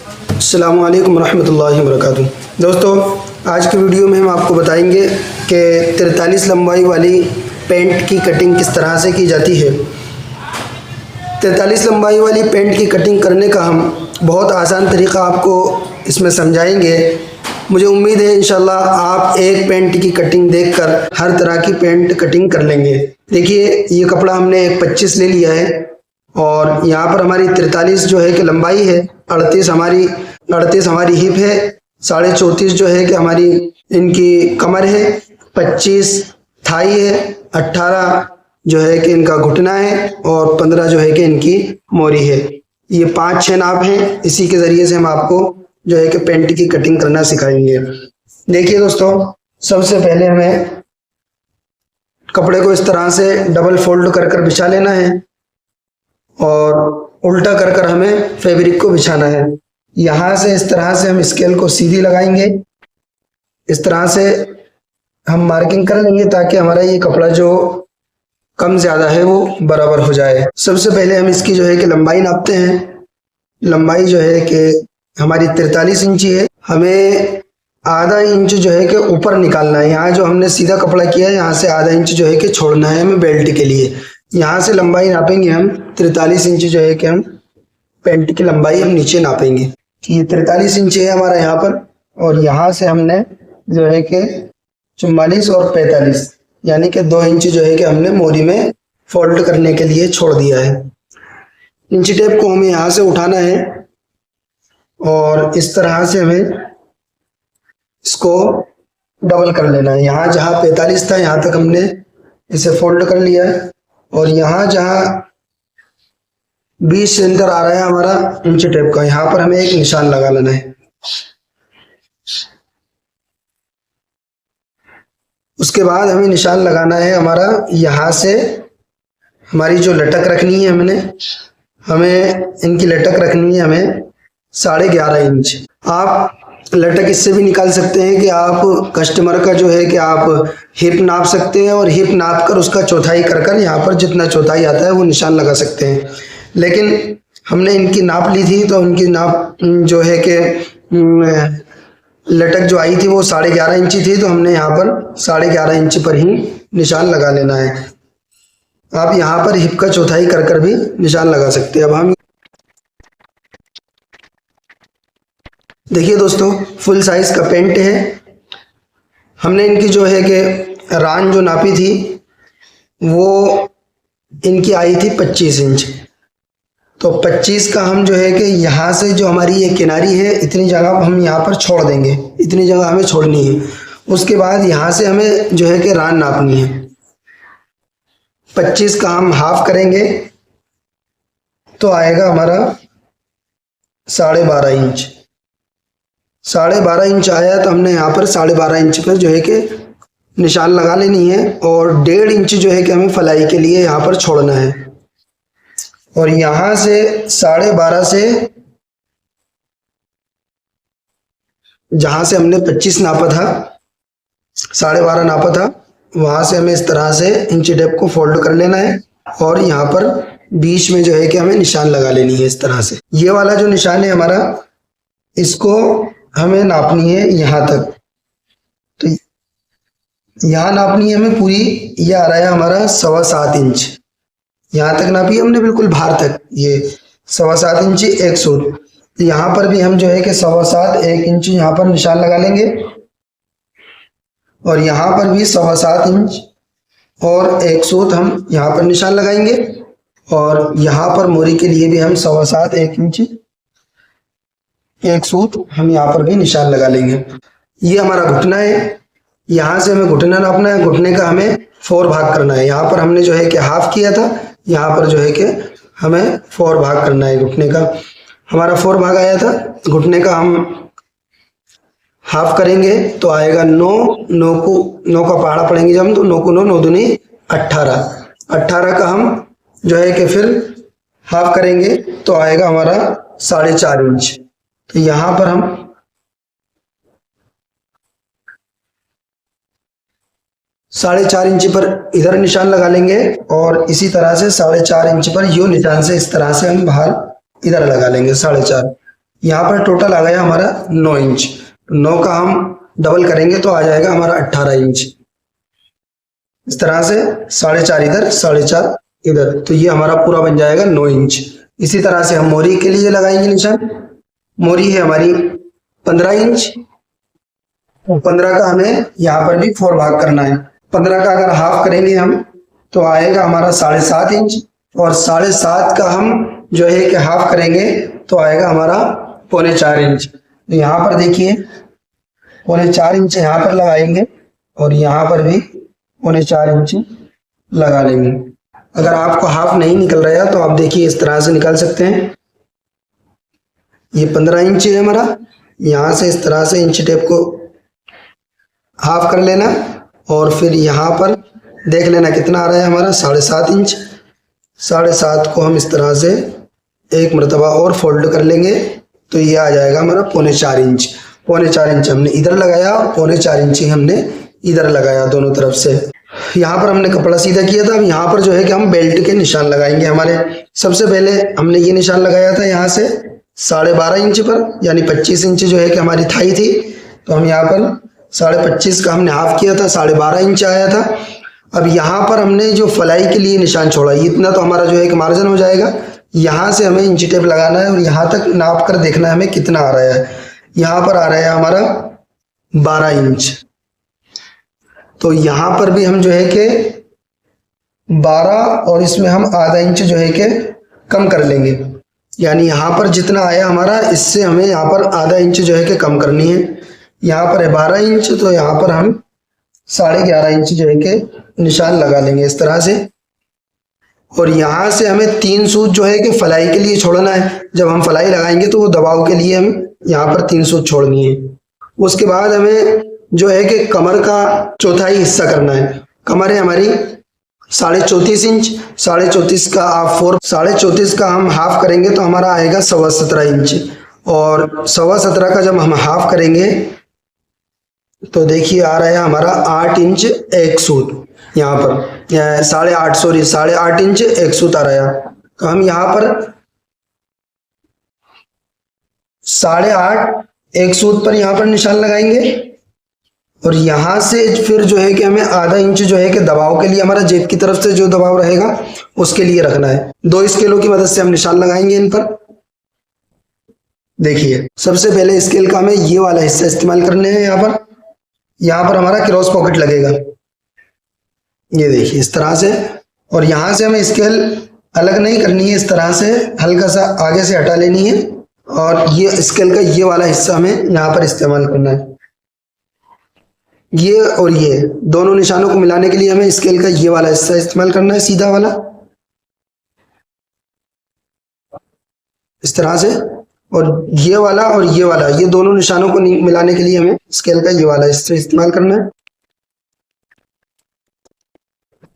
अस्सलामु अलैकुम रहमतुल्लाहि व बरकातुहू। दोस्तों, आज की वीडियो में हम आपको बताएंगे कि 43 लंबाई वाली पैंट की कटिंग किस तरह से की जाती है। 43 लंबाई वाली पैंट की कटिंग करने का हम बहुत आसान तरीक़ा आपको इसमें समझाएंगे। मुझे उम्मीद है इंशाल्लाह आप एक पैंट की कटिंग देखकर हर तरह की पैंट कटिंग कर लेंगे। देखिए, ये कपड़ा हमने एक 25 ले लिया है और यहाँ पर हमारी 43 जो है कि लंबाई है, 38 हमारी हिप है, 34.5 जो है कि हमारी इनकी कमर है, 25 थाई है, 18 जो है कि इनका घुटना है और 15 जो है कि इनकी मोरी है। ये 5-6 नाप हैं। इसी के ज़रिए से हम आपको जो है कि पैंट की कटिंग करना सिखाएंगे। देखिए दोस्तों, सबसे पहले हमें कपड़े को इस तरह से डबल फोल्ड कर कर बिछा लेना है और उल्टा कर कर हमें फैब्रिक को बिछाना है। यहाँ से इस तरह से हम स्केल को सीधी लगाएंगे। इस तरह से हम मार्किंग कर लेंगे ताकि हमारा ये कपड़ा जो कम ज़्यादा है वो बराबर हो जाए। सबसे पहले हम इसकी जो है कि लंबाई नापते हैं। लंबाई जो है कि हमारी 43 इंची है। हमें आधा इंच जो है कि ऊपर निकालना है। यहाँ जो हमने सीधा कपड़ा किया है, यहाँ से आधा इंच जो है कि छोड़ना है हमें बेल्ट के लिए। यहाँ से लंबाई नापेंगे हम 43 इंच जो है कि हम पैंट की लंबाई हम नीचे नापेंगे। ये 43 इंच है हमारा यहाँ पर, और यहाँ से हमने जो है कि 44 और 45 यानी कि 2 इंच जो है कि हमने मोरी में फोल्ड करने के लिए छोड़ दिया है। इंची टेप को हमें यहाँ से उठाना है और इस तरह से हमें इसको डबल कर लेना है। यहाँ जहाँ 45 था यहाँ तक हमने इसे फोल्ड कर लिया है और यहाँ जहाँ 20 सेंटर आ रहा है हमारा इंची टेप का, यहाँ पर हमें एक निशान लगा लेना है। उसके बाद हमें निशान लगाना है हमारा यहाँ से हमारी जो लटक रखनी है हमें इनकी लटक रखनी है हमें 11.5 इंच। आप लटक इससे भी निकाल सकते हैं कि आप कस्टमर का जो है कि आप हिप नाप सकते हैं और हिप नाप कर उसका चौथाई कर कर यहाँ पर जितना चौथाई आता है वो निशान लगा सकते हैं। लेकिन हमने इनकी नाप ली थी तो उनकी नाप जो है कि लटक जो आई थी वो 11.5 इंची थी, तो हमने यहाँ पर 11.5 इंच पर ही निशान लगा लेना है। आप यहाँ पर हिप का चौथाई कर कर भी निशान लगा सकते हैं। अब हम देखिए दोस्तों, फुल साइज का पैंट है। हमने इनकी जो है कि रान जो नापी थी वो इनकी आई थी 25 इंच। तो 25 का हम जो है कि यहाँ से जो हमारी ये किनारी है इतनी जगह हम यहाँ पर छोड़ देंगे, इतनी जगह हमें छोड़नी है। उसके बाद यहाँ से हमें जो है कि रान नापनी है। 25 का हम हाफ करेंगे तो आएगा हमारा 12.5 इंच। 12.5 इंच आया तो हमने यहाँ पर 12.5 इंच पर जो है कि निशान लगा लेनी है और 1.5 इंच जो है कि हमें फलाई के लिए यहाँ पर छोड़ना है। और यहाँ से 12.5 से जहाँ से हमने 25 नापा था, 12.5 नापा था, वहाँ से हमें इस तरह से इंची टेप को फोल्ड कर लेना है और यहाँ पर बीच में जो है कि हमें निशान लगा लेनी है इस तरह से। ये वाला जो निशान है हमारा, इसको हमें नापनी है यहाँ तक। तो यहाँ नापनी है हमें पूरी। ये आ रहा है हमारा 7.25 इंच। यहाँ तक नापी हमने बिल्कुल बाहर तक, ये 7.25 इंची एक सूत। तो यहाँ पर भी हम जो है कि 7.25 1 इंच यहाँ पर निशान लगा लेंगे और यहाँ पर भी 7.25 इंच और एक सूत हम यहाँ पर निशान लगाएंगे और यहाँ पर मोरी के लिए भी हम 7.25 1 इंच एक सूत हम यहाँ पर भी निशान लगा लेंगे। ये हमारा घुटना है। यहाँ से हमें घुटना नापना है। घुटने का हमें 4 भाग करना है। यहाँ पर हमने जो है कि हाफ किया था, यहाँ पर जो है कि हमें 4 भाग करना है। घुटने का हमारा 4 भाग आया था। घुटने का हम हाफ करेंगे तो आएगा 9 का पहाड़ा पड़ेंगे जब हम, तो 9 को 9 9 दूनी 18 का हम जो है कि फिर हाफ करेंगे तो आएगा हमारा 4.5 इंच। तो यहाँ पर हम 4.5 इंच पर इधर निशान लगा लेंगे और इसी तरह से 4.5 इंच पर यू निशान से इस तरह से हम बाहर इधर लगा लेंगे 4.5। यहाँ पर टोटल आ गया हमारा 9 इंच। 9 का हम डबल करेंगे तो आ जाएगा हमारा 18 इंच। इस तरह से 4.5 इधर 4.5 इधर, तो ये हमारा पूरा बन जाएगा 9 इंच। इसी तरह से हम मोरी के लिए लगाएंगे निशान। मोरी है हमारी 15 इंच, 15 का हमें यहाँ पर भी 4 भाग करना है। 15 का अगर हाफ करेंगे हम तो आएगा हमारा 7.5 इंच, और 7.5 का हम जो है कि हाफ करेंगे तो आएगा हमारा 3.25 इंच। तो यहाँ पर देखिए 3.25 इंच यहाँ पर लगाएंगे और यहाँ पर भी 3.25 इंच लगा लेंगे। अगर आपको हाफ नहीं निकल रहा है तो आप देखिए इस तरह से निकाल सकते हैं। ये 15 इंच है हमारा, यहाँ से इस तरह से इंच टेप को हाफ कर लेना और फिर यहाँ पर देख लेना कितना आ रहा है हमारा 7.5 इंच। 7.5 को हम इस तरह से एक मरतबा और फोल्ड कर लेंगे तो ये आ जाएगा हमारा 3.25 इंच। 3.25 इंच हमने इधर लगाया और 3.25 इंच ही हमने इधर लगाया दोनों तरफ से। यहाँ पर हमने कपड़ा सीधा किया था। अब यहाँ पर जो है कि हम बेल्ट के निशान लगाएंगे। हमारे सबसे पहले हमने ये निशान लगाया था यहाँ से 12.5 इंच पर, यानी 25 इंच जो है कि हमारी थाई थी, तो हम यहाँ पर 25.5 का हमने हाफ किया था, 12.5 इंच आया था। अब यहाँ पर हमने जो फलाई के लिए निशान छोड़ा, इतना तो हमारा जो है कि मार्जिन हो जाएगा। यहाँ से हमें इंच टेप लगाना है और यहाँ तक नाप कर देखना है हमें कितना आ रहा है। यहाँ पर आ रहा है हमारा 12 इंच, तो यहाँ पर भी हम जो है कि 12 और इसमें हम आधा इंच जो है कि कम कर लेंगे, यानी यहाँ पर जितना आया हमारा इससे हमें यहाँ पर आधा इंच जो है कि कम करनी है। यहाँ पर है 12 इंच, तो यहाँ पर हम 11.5 इंच जो है कि निशान लगा लेंगे इस तरह से। और यहाँ से हमें 3 सूत जो है कि फलाई के लिए छोड़ना है। जब हम फलाई लगाएंगे तो वो दबाव के लिए हम यहाँ पर 3 सूत छोड़नी है। उसके बाद हमें जो है कि कमर का चौथाई हिस्सा करना है। कमर है हमारी 34.5 इंच, 34.5 का आप 34.5 का हम हाफ करेंगे तो हमारा आएगा 17.25 इंच, और 17.25 का जब हम हाफ करेंगे तो देखिए आ रहा है हमारा 8 इंच एक सूत। यहाँ पर 8.5 इंच एक सूत आ रहा है, तो हम यहाँ पर 8.5 एक सूत पर यहाँ पर निशान लगाएंगे। और यहाँ से फिर जो है कि हमें आधा इंच जो है कि दबाव के लिए, हमारा जेब की तरफ से जो दबाव रहेगा उसके लिए रखना है। 2 स्केलों की मदद से हम निशान लगाएंगे इन पर। देखिए सबसे पहले स्केल का हमें ये वाला हिस्सा इस्तेमाल करने हैं। यहाँ पर हमारा क्रॉस पॉकेट लगेगा, ये देखिए इस तरह से। और यहाँ से हमें स्केल अलग नहीं करनी है, इस तरह से हल्का सा आगे से हटा लेनी है और ये स्केल का ये वाला हिस्सा हमें यहाँ पर इस्तेमाल करना है। ये और ये दोनों निशानों को मिलाने के लिए हमें स्केल का ये वाला हिस्सा इस्तेमाल करना है, सीधा वाला इस तरह से। और ये वाला ये दोनों निशानों को मिलाने के लिए हमें स्केल का ये वाला हिस्सा इस्तेमाल करना है।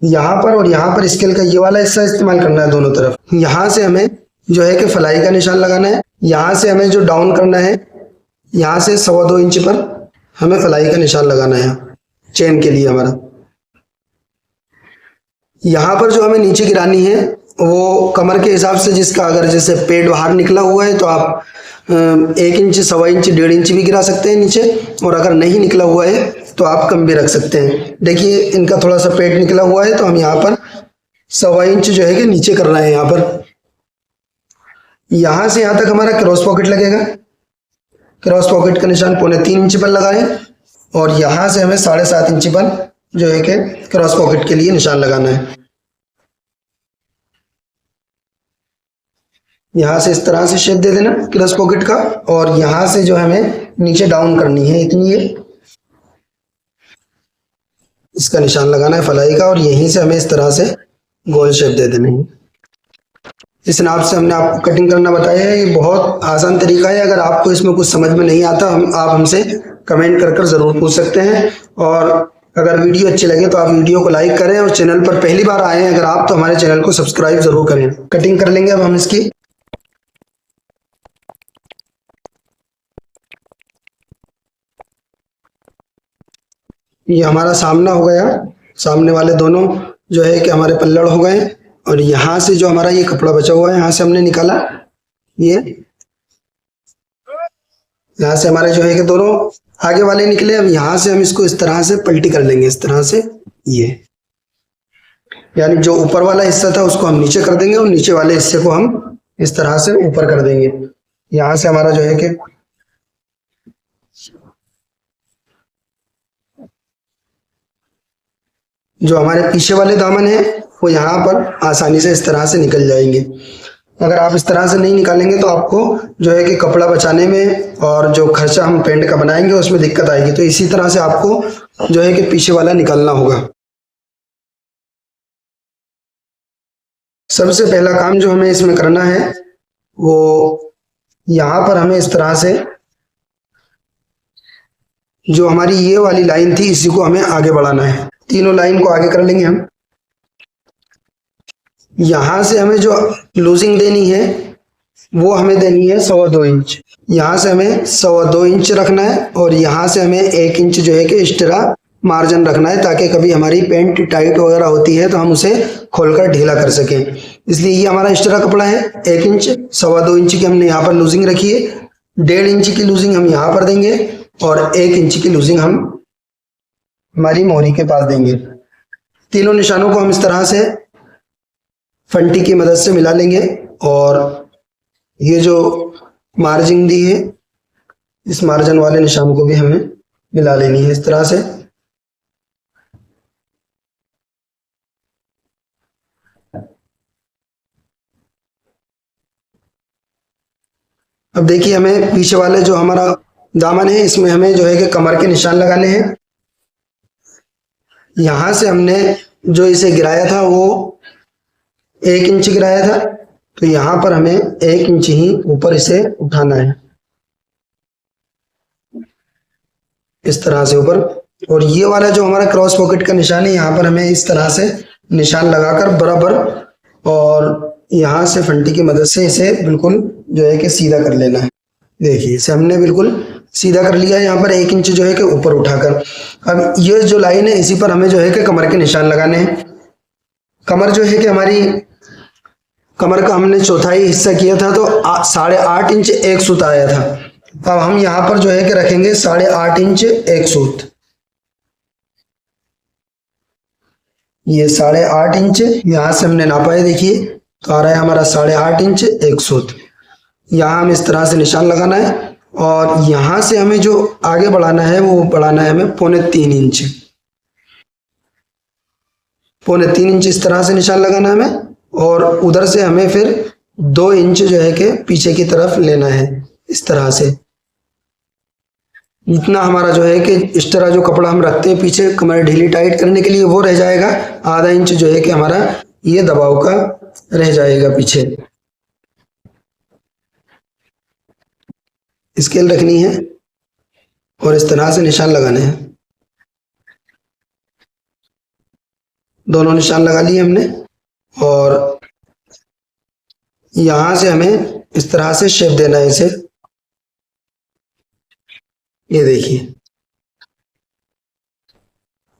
यहाँ पर और यहाँ पर स्केल का ये वाला हिस्सा इस्तेमाल करना है दोनों तरफ। यहाँ से हमें जो है कि फलाई का निशान लगाना है। यहाँ से हमें जो डाउन करना है, यहाँ से 2.25 इंच पर हमें फलाई का निशान लगाना है चेन के लिए हमारा। यहाँ पर जो हमें नीचे गिरानी है वो कमर के हिसाब से, जिसका अगर जैसे पेट बाहर निकला हुआ है तो आप 1 इंच 1.25 इंच 1.5 इंच भी गिरा सकते हैं नीचे, और अगर नहीं निकला हुआ है तो आप कम भी रख सकते हैं। देखिए इनका थोड़ा सा पेट निकला हुआ है तो हम यहाँ पर 1.25 इंच जो है कि नीचे कर रहे हैं। यहाँ पर यहाँ से यहाँ तक हमारा क्रॉस पॉकेट लगेगा। क्रॉस पॉकेट का निशान 3.25 इंच पर लगाएं और यहाँ से हमें 7.5 इंच पर जो है कि क्रॉस पॉकेट के लिए निशान लगाना है। यहाँ से इस तरह से शेप दे देना क्रॉस पॉकेट का, और यहाँ से जो हमें नीचे डाउन करनी है इतनी, ये इसका निशान लगाना है फलाई का, और यहीं से हमें इस तरह से गोल शेप दे देना है। इस नाप से हमने आपको कटिंग करना बताया है। ये बहुत आसान तरीका है। अगर आपको इसमें कुछ समझ में नहीं आता आप हमसे कमेंट कर जरूर पूछ सकते हैं। और अगर वीडियो अच्छी लगे तो आप वीडियो को लाइक करें, और चैनल पर पहली बार आए हैं अगर आप तो हमारे चैनल को सब्सक्राइब जरूर करें। कटिंग कर लेंगे अब हम इसकी। ये हमारा सामना हो गया, सामने वाले दोनों जो है कि हमारे पल्लड़ हो गए, और यहाँ से जो हमारा ये कपड़ा बचा हुआ है यहाँ से हमने निकाला ये, यहाँ से हमारे जो है कि दोनों आगे वाले निकले। अब यहाँ से हम इसको इस तरह से पलटी कर लेंगे, इस तरह से, ये यानी जो ऊपर वाला हिस्सा था उसको हम नीचे कर देंगे और नीचे वाले हिस्से को हम इस तरह से ऊपर कर देंगे। यहाँ से हमारा जो है कि जो हमारे पीछे वाले दामन है वो यहाँ पर आसानी से इस तरह से निकल जाएंगे। अगर आप इस तरह से नहीं निकालेंगे तो आपको जो है कि कपड़ा बचाने में और जो खर्चा हम पेंट का बनाएंगे उसमें दिक्कत आएगी। तो इसी तरह से आपको जो है कि पीछे वाला निकालना होगा। सबसे पहला काम जो हमें इसमें करना है वो यहाँ पर हमें इस तरह से जो हमारी ये वाली लाइन थी इसी को हमें आगे बढ़ाना है। तीनों लाइन को आगे कर लेंगे हम। यहां से हमें जो लूजिंग देनी है वो हमें देनी है 2.25 इंच। यहाँ से हमें 2.25 इंच रखना है और यहाँ से हमें 1 इंच जो है कि एक्स्ट्रा मार्जिन रखना है, ताकि कभी हमारी पेंट टाइट वगैरह होती है तो हम उसे खोलकर ढीला कर सकें। इसलिए ये हमारा एक्स्ट्रा कपड़ा है 1 इंच। 2.25 इंच की हमने यहाँ पर लूजिंग रखी है। 1.5 इंच की लूजिंग हम यहाँ पर देंगे और 1 इंच की लूजिंग हम हमारी मोहरी के पास देंगे। तीनों निशानों को हम इस तरह से फंटी की मदद से मिला लेंगे और ये जो मार्जिन दी है इस मार्जिन वाले निशान को भी हमें मिला लेनी है इस तरह से। अब देखिए हमें पीछे वाले जो हमारा दामन है इसमें हमें जो है कि कमर के निशान लगाने हैं। यहां से हमने जो इसे गिराया था वो 1 इंच गिराया था, तो यहाँ पर हमें 1 इंच ही ऊपर इसे उठाना है इस तरह से ऊपर। और ये वाला जो हमारा क्रॉस पॉकेट का निशान है यहाँ पर हमें इस तरह से निशान लगाकर बराबर और यहाँ से फंटी की मदद से इसे बिल्कुल जो है कि सीधा कर लेना है। देखिए इसे हमने बिल्कुल सीधा कर लिया है यहाँ पर 1 इंच जो है कि ऊपर उठाकर। अब ये जो लाइन है इसी पर हमें जो है कि कमर के निशान लगाने हैं। कमर जो है कि हमारी कमर का हमने चौथाई हिस्सा किया था तो 8.5 इंच एक सूत आया था। अब हम यहाँ पर जो है कि रखेंगे 8.5 इंच एक सूत। ये 8.5 इंच यहाँ से हमने नापा है, देखिए तो आ रहा है हमारा 8.5 इंच एक सूत। यहाँ हम इस तरह से निशान लगाना है और यहाँ से हमें जो आगे बढ़ाना है वो बढ़ाना है हमें 3.25 इंच। 3.25 इंच इस तरह से निशान लगाना है हमें और उधर से हमें फिर 2 इंच जो है कि पीछे की तरफ लेना है इस तरह से। इतना हमारा जो है कि इस तरह जो कपड़ा हम रखते हैं पीछे कमर ढीली टाइट करने के लिए वो रह जाएगा। आधा इंच जो है कि हमारा ये दबाव का रह जाएगा पीछे। स्केल रखनी है और इस तरह से निशान लगाने हैं। दोनों निशान लगा लिए हमने और यहां से हमें इस तरह से शेप देना है इसे। ये देखिए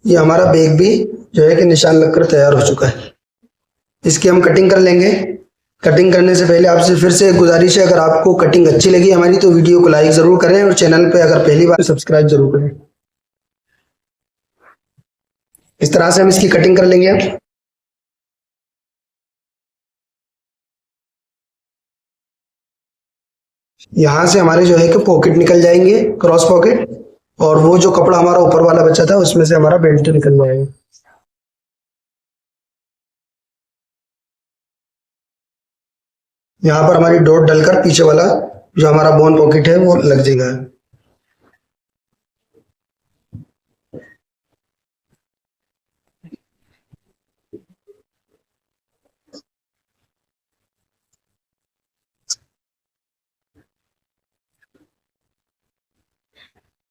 ये हमारा बैग भी जो है कि निशान लगकर तैयार हो चुका है। इसकी हम कटिंग कर लेंगे। कटिंग करने से पहले आपसे फिर से एक गुजारिश है, अगर आपको कटिंग अच्छी लगी हमारी तो वीडियो को लाइक जरूर करें और चैनल पे अगर पहली बार सब्सक्राइब जरूर करें। इस तरह से हम इसकी कटिंग कर लेंगे। यहां से हमारे जो है कि पॉकेट निकल जाएंगे, क्रॉस पॉकेट, और वो जो कपड़ा हमारा ऊपर वाला बचा था उसमें से हमारा बेल्ट निकल जाएगा। यहाँ पर हमारी डॉट डलकर पीछे वाला जो हमारा बोन पॉकेट है वो लग जाएगा।